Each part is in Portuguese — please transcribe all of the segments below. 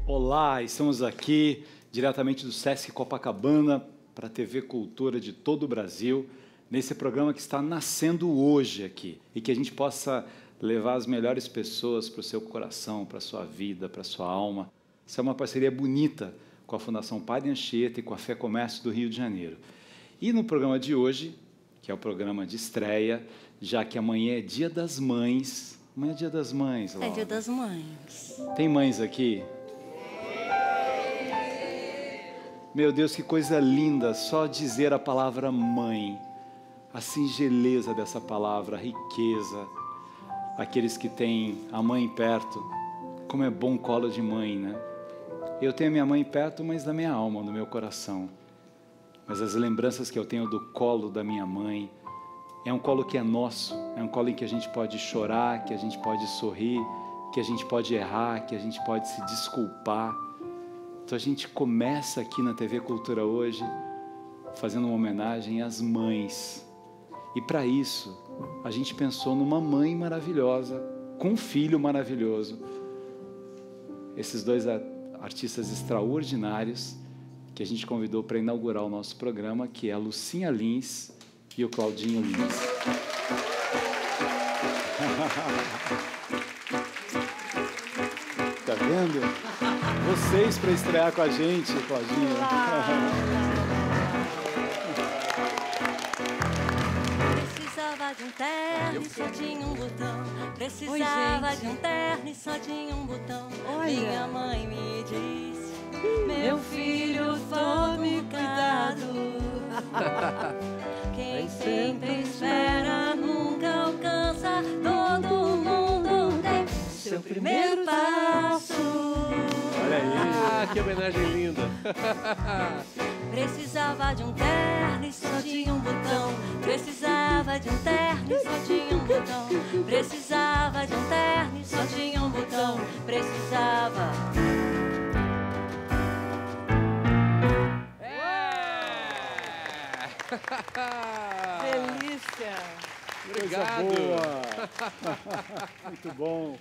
Olá, estamos aqui diretamente do Sesc Copacabana para a TV Cultura de todo o Brasil, nesse programa que está nascendo hoje aqui, e que a gente possa levar as melhores pessoas para o seu coração, para a sua vida, para a sua alma. Isso é uma parceria bonita com a Fundação Padre Anchieta e com a Fé Comércio do Rio de Janeiro. E no programa de hoje, que é o programa de estreia, já que amanhã é Dia das Mães. Amanhã é Dia das Mães, Laura. É Dia das Mães. Tem mães aqui? Meu Deus, que coisa linda, só dizer a palavra mãe, a singeleza dessa palavra, a riqueza. Aqueles que têm a mãe perto, como é bom colo de mãe, né? Eu tenho a minha mãe perto, mas na minha alma, no meu coração. Mas as lembranças que eu tenho do colo da minha mãe, é um colo que é nosso, é um colo em que a gente pode chorar, que a gente pode sorrir, que a gente pode errar, que a gente pode se desculpar. Então a gente começa aqui na TV Cultura hoje fazendo uma homenagem às mães. E para isso, a gente pensou numa mãe maravilhosa, com um filho maravilhoso. Esses dois artistas extraordinários que a gente convidou para inaugurar o nosso programa, que é a Lucinha Lins e o Claudinho Lins. Tá vendo? Vocês para estrear com a gente, Claudinho. Precisava de um terno e só tinha um botão. Precisava de um terno e só tinha um botão. Minha mãe me disse: meu filho, tome cuidado. Quem sempre espera nunca alcança. Todo mundo tem seu primeiro passo. Olha aí. Ah, que homenagem linda. Precisava de um terno e só tinha um botão. Precisava de um terno e só tinha um botão. Precisava de um terno e só tinha um botão. Precisava. Delícia! Obrigado. Coisa boa. Muito bom.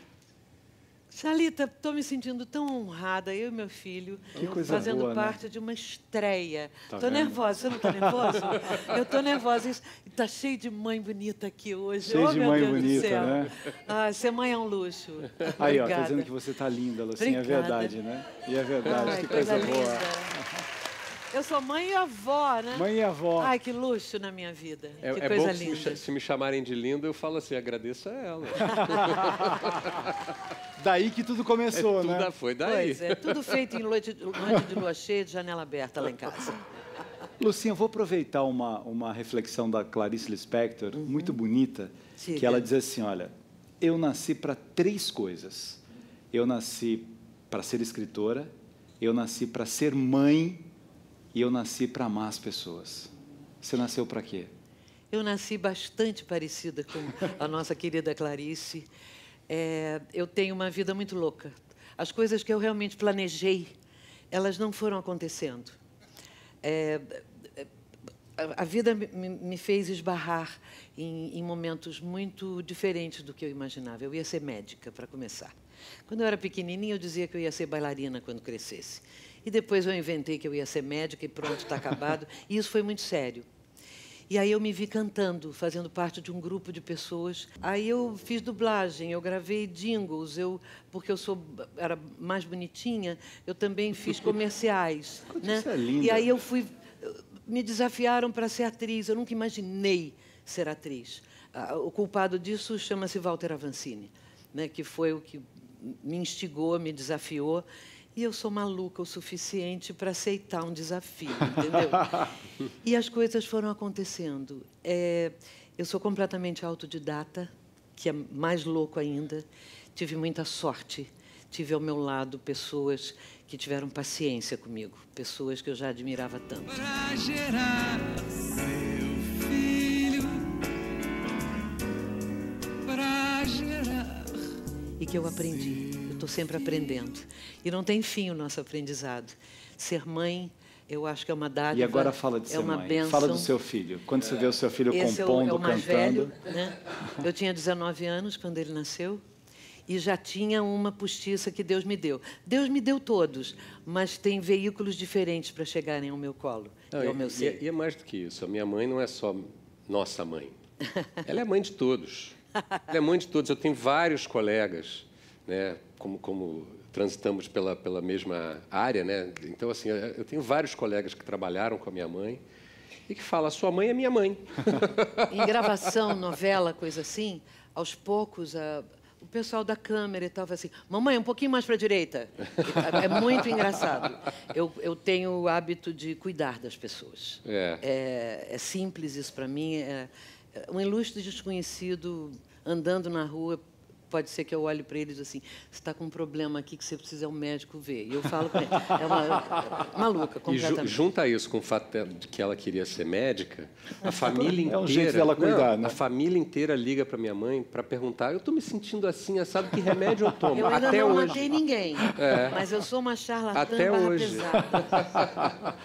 Thalita, estou me sentindo tão honrada, eu e meu filho, Que coisa fazendo boa, parte né? de uma estreia. Tá Estou vendo? nervosa, você não está nervosa? Eu estou nervosa. Está cheio de mãe bonita aqui hoje. Cheio Oh, de meu mãe Deus do bonita, céu. né? Ah, ser mãe é um luxo. Aí, ó, Obrigada. tá dizendo que você tá linda, Lucinha. É Obrigada. verdade, né? E é verdade, Ai, que coisa boa. linda. Eu sou mãe e avó, né? Mãe e avó. Ai, que luxo na minha vida. que É coisa bom que linda. se me chamarem de lindo, eu falo assim, agradeço a ela. Daí que tudo começou, né? Tudo foi daí. Pois é, tudo feito em noite de lua cheia, de janela aberta lá em casa. Lucinha, eu vou aproveitar uma reflexão da Clarice Lispector, muito bonita, Siga. que ela diz assim, olha, eu nasci para 3 coisas. Eu nasci para ser escritora, eu nasci para ser mãe e eu nasci para amar as pessoas. Você nasceu para quê? Eu nasci bastante parecida com a nossa querida Clarice. Eu tenho uma vida muito louca. As coisas que eu realmente planejei, elas não foram acontecendo. A vida me fez esbarrar em momentos muito diferentes do que eu imaginava. Eu ia ser médica, para começar. Quando eu era pequenininha, eu dizia que eu ia ser bailarina quando crescesse. E depois eu inventei que eu ia ser médica e pronto, está acabado. E isso foi muito sério. E aí eu me vi cantando, fazendo parte de um grupo de pessoas. Aí eu fiz dublagem, eu gravei jingles, porque eu era mais bonitinha, eu também fiz comerciais. Né? Isso é lindo. E aí me desafiaram para ser atriz. Eu nunca imaginei ser atriz. O culpado disso chama-se Walter Avancini, né? Que foi o que me instigou, me desafiou. E eu sou maluca o suficiente para aceitar um desafio, entendeu? E as coisas foram acontecendo. Eu sou completamente autodidata, que é mais louco ainda. Tive muita sorte. Tive ao meu lado pessoas que tiveram paciência comigo, pessoas que eu já admirava tanto. Para gerar seu filho, para gerar. E que eu aprendi. Eu estou sempre aprendendo. E não tem fim o nosso aprendizado. Ser mãe Eu acho que é uma dádiva. E agora fala de ser uma mãe. bênção. Fala do seu filho. Quando você vê o seu filho Esse compondo, é o mais cantando... velho, né? Eu tinha 19 anos quando ele nasceu e já tinha uma postiça que Deus me deu. Deus me deu todos, mas tem veículos diferentes para chegarem ao meu colo e ao meu ser. E é mais do que isso. A minha mãe não é só nossa mãe. Ela é mãe de todos. Ela é mãe de todos. Eu tenho vários colegas, né? Como transitamos pela mesma área, né? Então, assim, eu tenho vários colegas que trabalharam com a minha mãe e que falam, sua mãe é minha mãe. Em gravação, novela, coisa assim, aos poucos, o pessoal da câmera estava assim, mamãe, um pouquinho mais para a direita. É muito engraçado. Eu tenho o hábito de cuidar das pessoas. É simples isso para mim. Um ilustre desconhecido andando na rua, pode ser que eu olhe para ele e diga assim, você está com um problema aqui que você precisa ao médico ver. E eu falo para ele, maluca, completamente. E junta isso com o fato de que ela queria ser médica, a família inteira... É um jeito dela cuidar, né? A família inteira liga para minha mãe para perguntar, eu estou me sentindo assim, sabe que remédio eu tomo? Eu ainda Até não hoje. matei ninguém, mas eu sou uma charlatã Até barra hoje. pesada.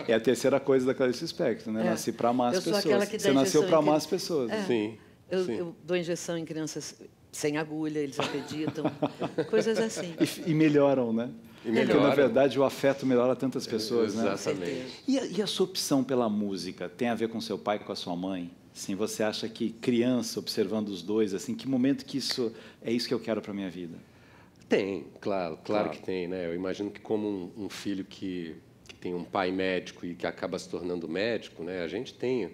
É a terceira coisa da Clarice Lispector, né? Nasci para amar as Eu sou pessoas. aquela que dá Você nasceu injeção para em amar criança. as pessoas. Sim. Eu dou injeção em crianças sem agulha, eles acreditam, coisas assim. E melhoram, né? Porque, melhoram. na verdade, o afeto melhora tantas pessoas, né? Exatamente. E a sua opção pela música tem a ver com seu pai e com a sua mãe? Assim, você acha que criança, observando os dois, assim, que momento que isso é isso que eu quero para minha vida? Tem, claro que tem, né? Eu imagino que como um filho que tem um pai médico e que acaba se tornando médico, né? A gente tem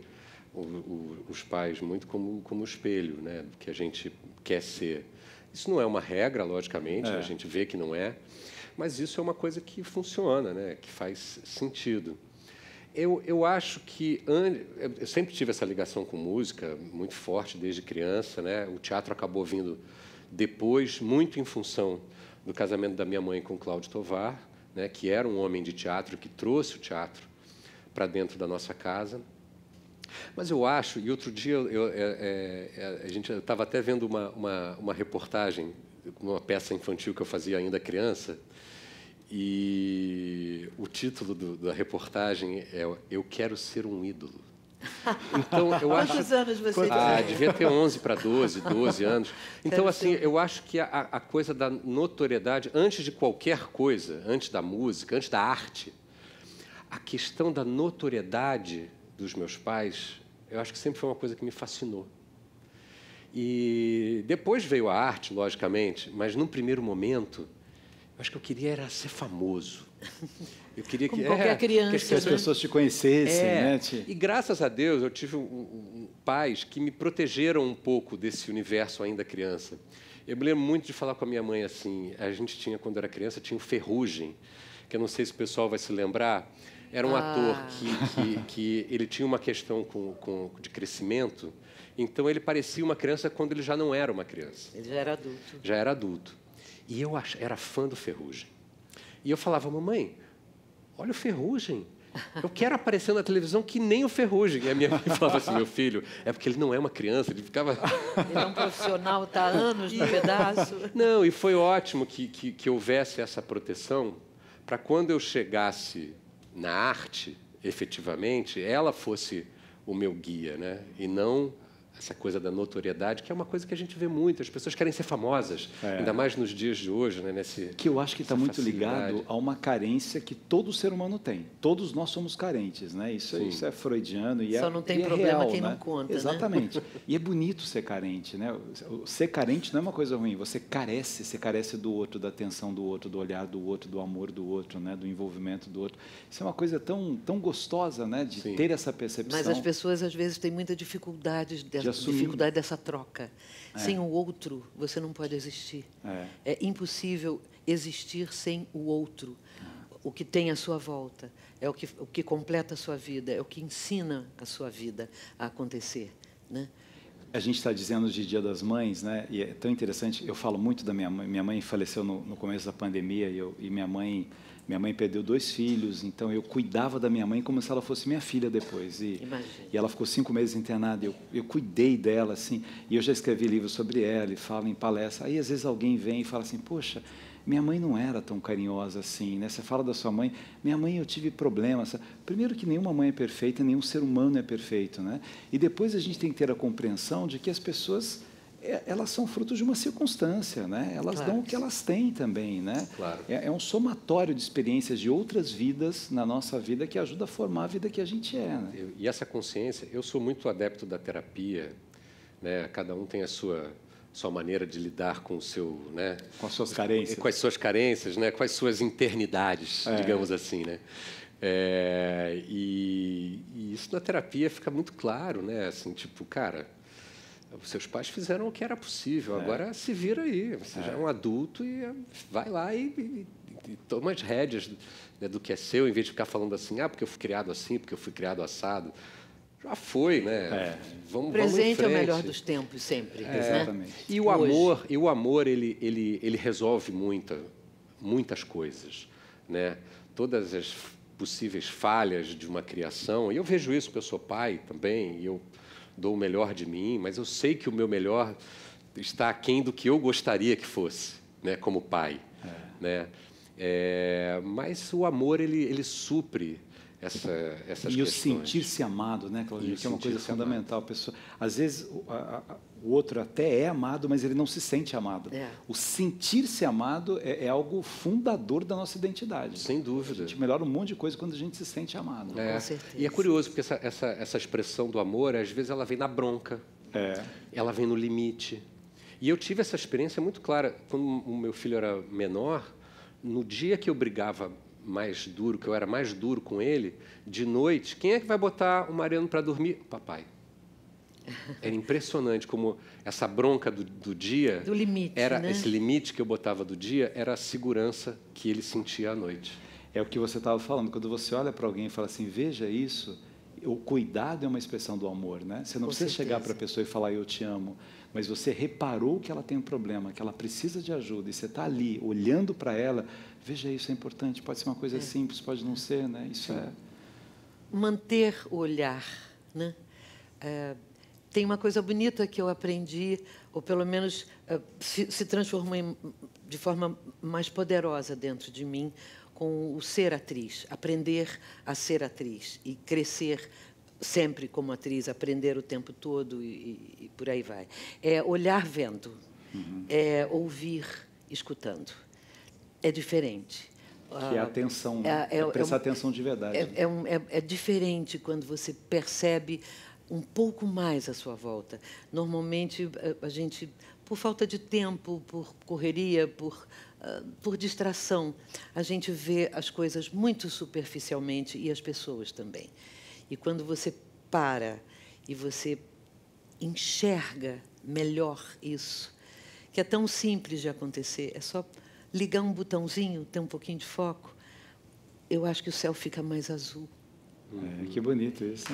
os pais muito como espelho, né? Do que a gente quer ser. Isso não é uma regra, logicamente, a gente vê que não é, mas isso é uma coisa que funciona, né? Que faz sentido. Eu acho que eu sempre tive essa ligação com música muito forte desde criança, né? O teatro acabou vindo depois, muito em função do casamento da minha mãe com Cláudio Tovar, né? Que era um homem de teatro que trouxe o teatro para dentro da nossa casa. Mas eu acho, e outro dia eu estava até vendo uma reportagem, uma peça infantil que eu fazia ainda criança, e o título da reportagem é Eu Quero Ser um Ídolo. Então, eu acho... Quantos anos você tem? Devia ter 11 para 12 anos. Então, assim, eu acho que a coisa da notoriedade, antes de qualquer coisa, antes da música, antes da arte, a questão da notoriedade dos meus pais, eu acho que sempre foi uma coisa que me fascinou. E depois veio a arte, logicamente, mas num primeiro momento, eu acho que eu queria era ser famoso. Eu queria Como qualquer criança, que as pessoas te conhecessem, né? E graças a Deus eu tive pais que me protegeram um pouco desse universo ainda criança. Eu me lembro muito de falar com a minha mãe assim, a gente tinha, quando era criança, tinha o Ferrugem, que eu não sei se o pessoal vai se lembrar. Era um ator que ele tinha uma questão de crescimento, então ele parecia uma criança quando ele já não era uma criança. Ele já era adulto. Já era adulto. E eu era fã do Ferrugem. E eu falava, mamãe, olha o Ferrugem. Eu quero aparecer na televisão que nem o Ferrugem. E a minha mãe falava assim, meu filho, é porque ele não é uma criança, ele ficava... Ele é um profissional, está há anos no pedaço. Não, e foi ótimo que houvesse essa proteção para quando eu chegasse na arte, efetivamente, ela fosse o meu guia, né? E não essa coisa da notoriedade, que é uma coisa que a gente vê muito. As pessoas querem ser famosas, ainda mais nos dias de hoje, né? Que eu acho que está muito ligado a uma carência que todo ser humano tem. Todos nós somos carentes, né? Isso é freudiano e Só não tem e problema real, quem né? não conta, Exatamente. né? E é bonito ser carente, né? Ser carente não é uma coisa ruim. Você carece do outro, da atenção do outro, do olhar do outro, do amor do outro, né? Do envolvimento do outro. Isso é uma coisa tão gostosa, né? De ter essa percepção. Mas as pessoas, às vezes, têm muita dificuldade dessa troca. Sem o outro, você não pode existir. É impossível existir sem o outro. O que tem à sua volta é o que completa a sua vida, é o que ensina a sua vida a acontecer, né? A gente está dizendo de Dia das Mães, né? E é tão interessante. Eu falo muito da minha mãe. Minha mãe faleceu no começo da pandemia e minha mãe perdeu 2 filhos. Então eu cuidava da minha mãe como se ela fosse minha filha depois. E ela ficou 5 meses internada. Eu cuidei dela assim. E eu já escrevi livros sobre ela e falo em palestra. Aí às vezes alguém vem e fala assim: poxa, minha mãe não era tão carinhosa assim, né? Você fala da sua mãe, minha mãe eu tive problemas. Primeiro que nenhuma mãe é perfeita, nenhum ser humano é perfeito, né? E depois a gente tem que ter a compreensão de que as pessoas, elas são frutos de uma circunstância, né? Elas dão o que elas têm também, né? Claro. É um somatório de experiências de outras vidas na nossa vida que ajuda a formar a vida que a gente é, né? E essa consciência, eu sou muito adepto da terapia, né? Cada um tem a sua maneira de lidar com o seu, né? Com as suas carências. Com as suas carências, né? Com as suas internidades, digamos assim, né? E isso na terapia fica muito claro, né? Assim, tipo, cara, os seus pais fizeram o que era possível, agora se vira aí, você já é um adulto e vai lá e toma as rédeas, né, do que é seu, em vez de ficar falando assim, porque eu fui criado assim, porque eu fui criado assado. Já foi, né? Vamos presente em frente. É o melhor dos tempos, sempre. Exatamente. Né? E o amor ele resolve muitas coisas, né? Todas as possíveis falhas de uma criação, e eu vejo isso porque eu sou pai também, e eu dou o melhor de mim, mas eu sei que o meu melhor está aquém do que eu gostaria que fosse, né? Como pai, né? Mas o amor ele supre essas questões. E o sentir-se amado, né, Claudinho, que é uma coisa fundamental. A pessoa, às vezes, o outro até é amado, mas ele não se sente amado. O sentir-se amado é algo fundador da nossa identidade. Sem dúvida. A gente melhora um monte de coisa quando a gente se sente amado. Com certeza. E é curioso, porque essa expressão do amor, às vezes, ela vem na bronca, ela vem no limite. E eu tive essa experiência muito clara. Quando o meu filho era menor, no dia que eu brigava mais duro, que eu era mais duro com ele, de noite, quem é que vai botar o Mariano para dormir? Papai. Era impressionante como essa bronca do dia, do limite, né? Esse limite que eu botava do dia era a segurança que ele sentia à noite. É o que você estava falando, quando você olha para alguém e fala assim, veja isso, o cuidado é uma expressão do amor, né? Você não precisa chegar para a pessoa e falar eu te amo, mas você reparou que ela tem um problema, que ela precisa de ajuda, e você está ali olhando para ela, veja isso, é importante, pode ser uma coisa simples, pode não ser, né? Isso manter o olhar, né? Tem uma coisa bonita que eu aprendi, ou pelo menos se transformou de forma mais poderosa dentro de mim, com o ser atriz, aprender a ser atriz e crescer sempre como atriz, aprender o tempo todo e por aí vai. É olhar vendo, é ouvir escutando. É diferente. Que é a atenção, prestar atenção de verdade. É diferente quando você percebe um pouco mais à sua volta. Normalmente, a gente, por falta de tempo, por correria, por distração, a gente vê as coisas muito superficialmente e as pessoas também. E quando você para e você enxerga melhor isso, que é tão simples de acontecer, é só ligar um botãozinho, ter um pouquinho de foco, eu acho que o céu fica mais azul. Que bonito isso.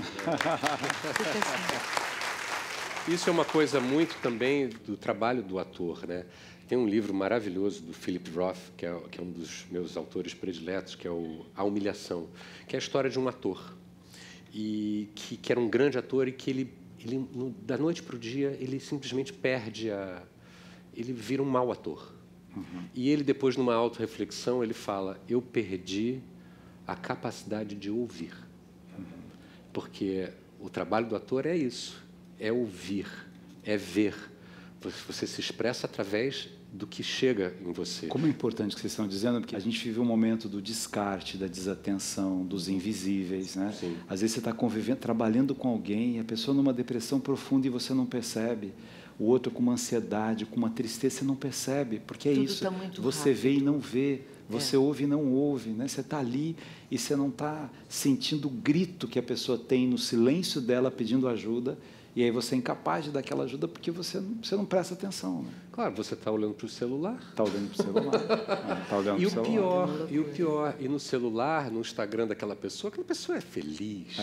Isso é uma coisa muito também do trabalho do ator, né? Tem um livro maravilhoso do Philip Roth, que é um dos meus autores prediletos, que é A Humilhação, que é a história de um ator e que era um grande ator e que ele da noite para o dia ele simplesmente ele vira um mau ator. E ele depois, numa autorreflexão, ele fala: eu perdi a capacidade de ouvir, porque o trabalho do ator é isso, é ouvir, é ver. Você se expressa através do que chega em você. Como é importante o que vocês estão dizendo, porque a gente vive um momento do descarte, da desatenção, dos invisíveis, né? Sim. Às vezes você está convivendo, trabalhando com alguém, e a pessoa numa depressão profunda e você não percebe. O outro com uma ansiedade, com uma tristeza, você não percebe, porque é Tudo isso. tá muito você rápido. vê e não vê, você ouve e não ouve, né? Você está ali e você não está sentindo o grito que a pessoa tem no silêncio dela pedindo ajuda, e aí você é incapaz de dar aquela ajuda porque você não presta atenção, né? Claro, você está olhando para o celular. Está olhando para o celular. Tá olhando E pro o celular. pior, e no celular, no Instagram daquela pessoa, aquela pessoa é feliz.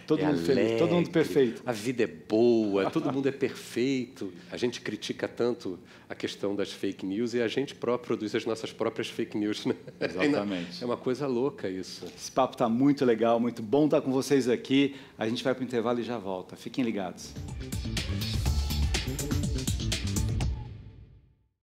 Todo mundo alegre, feliz, todo mundo perfeito. A vida é boa, todo mundo é perfeito. A gente critica tanto a questão das fake news e a gente próprio produz as nossas próprias fake news, né? Exatamente. É uma coisa louca isso. Esse papo está muito legal, muito bom estar com vocês aqui. A gente vai para o intervalo e já volta. Fiquem ligados.